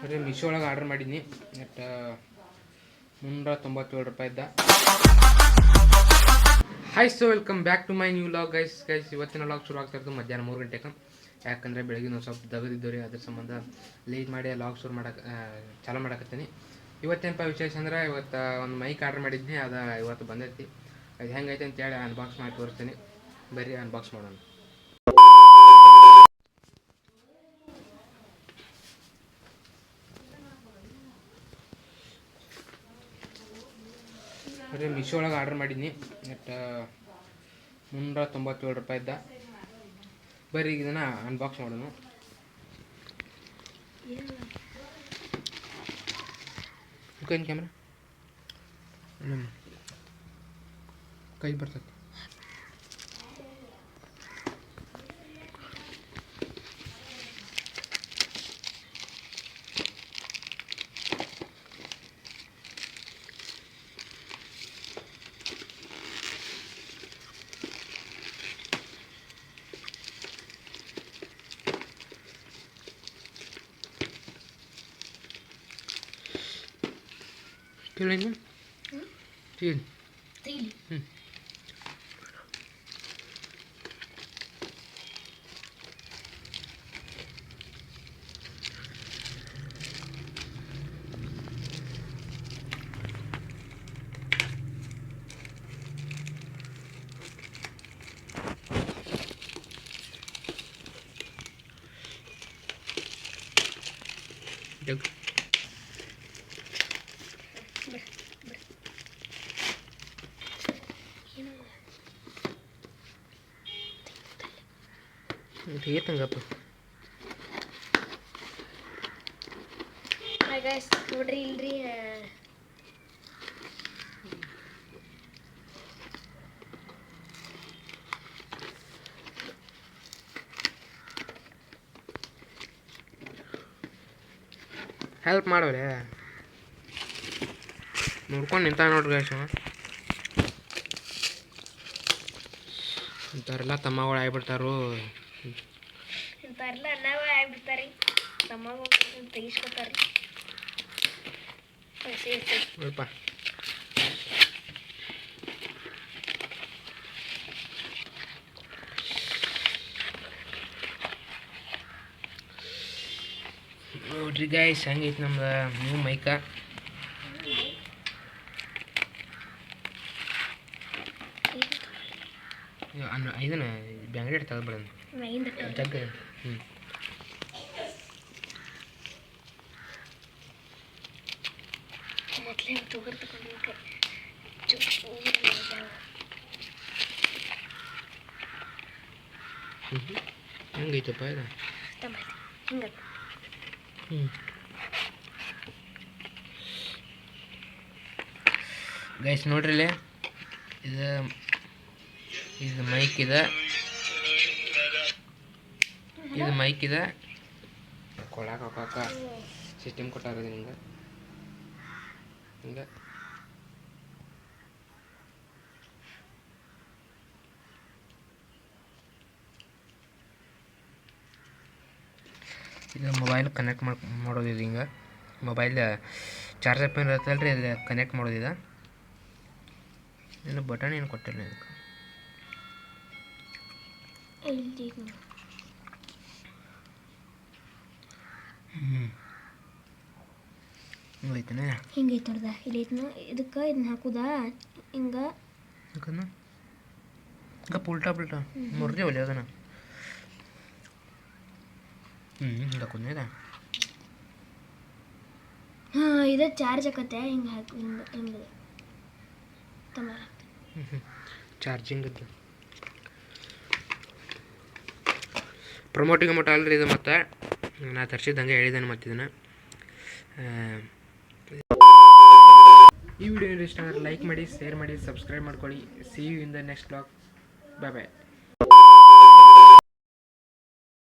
ಅದೇ ಮಿಶೋ ಒಳಗೆ order ಮಾಡಿದ್ನಿ. Net 397 ರೂಪಾಯಿ ಇದ್ದ. Hi so welcome back to my new vlog guys. ಇವತ್ತಿನ ವ್ಲಾಗ್ ಶುರು ಆಗ್ತಾ ಇರೋದು ಮಧ್ಯಾಹ್ನ 3 ಗಂಟೆಗೆ. ಯಾಕಂದರೆ ಬೆಳಗ್ಗೆ ನಾವು ಸ್ವಲ್ಪ ದಗದಿದ್ದು ರೀ, ಅದ್ರ ಸಂಬಂಧ ಲೇಟ್ ಮಾಡಿ ವ್ಲಾಗ್ ಶುರು ಚಾಲೂ ಮಾಡಕತ್ತೀನಿ. ಇವತ್ತೇನಪ್ಪ ವಿಶೇಷ ಅಂದ್ರೆ, ಇವತ್ತು ಒಂದು ಮೈಕ್ ಆರ್ಡರ್ ಮಾಡಿದ್ನಿ, ಅದು ಇವತ್ತು ಬಂದೈತಿ. ಅದು ಹೆಂಗೈತೆ ಅಂತೇಳಿ ಅನ್ಬಾಕ್ಸ್ ಮಾಡಿ ತೋರಿಸ್ತೀನಿ. ಬರ್ರಿ ಅನ್ಬಾಕ್ಸ್ ಮಾಡೋಣ. ಅದೇ ಮಿಶೋ ಒಳಗೆ ಆರ್ಡರ್ ಮಾಡಿದ್ನಿ. ನೆಟ್ 397 ರೂಪಾಯಿ ಇದ್ದ. ಬರ್ರಿ ಈಗ ಇದನ್ನು ಅನ್ಬಾಕ್ಸ್ ಮಾಡೋಣ. ಏನು ಕ್ಯಾಮ್ರಾ ಕೈ ಬರ್ತೈತಿ. Feeling Feel. Tanggap Hi guys, ನೋಡ್ರಿ ಇಲ್ರಿ ಹೆಲ್ಪ್ ಮಾಡೋರೆ ನೋಡ್ಕೊಂಡು ನಿಂತ ನೋಡ್ರಿ ಗೈಸ್. ಇಂಥವ್ರೆಲ್ಲ ತಮ್ಮಗಳು ಆಗಿಬಿಡ್ತಾರು. ಇಂಥವ್ರೆಲ್ಲ ಅನ್ನವ ಆಗಿಬಿಡ್ತಾರೆ, ತಮ್ಮಗಳು ತೆಗಿಸ್ಕೊತಾರೆ. ನೋಡಪ್ಪ ನೋಡ್ರಿ ಗೈಸ್, ಹೆಂಗೈತಿ ನಮ್ದು ನ್ಯೂ ಮೈಕ. ಇದನ್ನ ಬ್ಯಾಂಗ್ರೇಡ್ ತೆಗೆದ್ಬಿಡೋಣ ಜಗ್. ಹೆಂಗೈತಪ್ಪ ಇದು? ಗೈಸ್ ನೋಡ್ರಿ, ಇದು ಮೈಕ್ ಇದೆ, ಇದು ಮೈಕ್ ಇದೆ. ಕೊಳಾಕ ಹಾಕಾಕ ಸಿಸ್ಟಮ್ ಕೊಟ್ಟಾರದು ನಿಂಗೆ. ಹಿಂಗೆ ಇದು ಮೊಬೈಲ್ ಕನೆಕ್ಟ್ ಮಾಡೋದಿದೆ. ಹಿಂಗೆ ಮೊಬೈಲ್ ಚಾರ್ಜರ್ ಪಿನ್ ಇರುತ್ತಲ್ಲ ರೀ, ಅದು ಕನೆಕ್ಟ್ ಮಾಡೋದಿದೆ. ಇನ್ನು ಬಟನ್ ಏನು ಕೊಟ್ಟಿಲ್ಲ ಇದಕ್ಕೆ. ಹಿಂಗೈತನ ಹಿಂಗೈತೆ ನೋಡ್ದ, ಇಲ್ಲಿ ಇದಕ್ಕೆ ಇದನ್ನ ಹಾಕುದಾ ಹಿಂಗೆ ಯಾಕಂದ್ರೆ ಹಿಂಗೆ ಉಲ್ಟಾ ಮುರಿದೇವಲ್ಲ ಅದನ್ನು. ಹಿಂಗೆ ಹಾಕೋದ. ಹಾಂ, ಇದು ಚಾರ್ಜ್ ಆಕತ್ತೆ. ಹಿಂಗೆ ಹಾಕಿ ಹಿಂಗೆ ತಮ್ಮ ಚಾರ್ಜಿಂಗ್ ಇದ್ದು ಪ್ರಮೋಟಿಂಗ್ ಮಟ್ಟ ಅಲ್ರಿ ಇದು. ಮತ್ತು ನಾ ತರಿಸಿದ್ದಂಗೆ ಹೇಳಿದ್ದೇನೆ. ಮತ್ತು ಇದನ್ನು ಈ ವಿಡಿಯೋ ಇಷ್ಟ ಆದರೆ ಲೈಕ್ ಮಾಡಿ, ಶೇರ್ ಮಾಡಿ, ಸಬ್ಸ್ಕ್ರೈಬ್ ಮಾಡ್ಕೊಳ್ಳಿ. See you in the next vlog. Bye bye.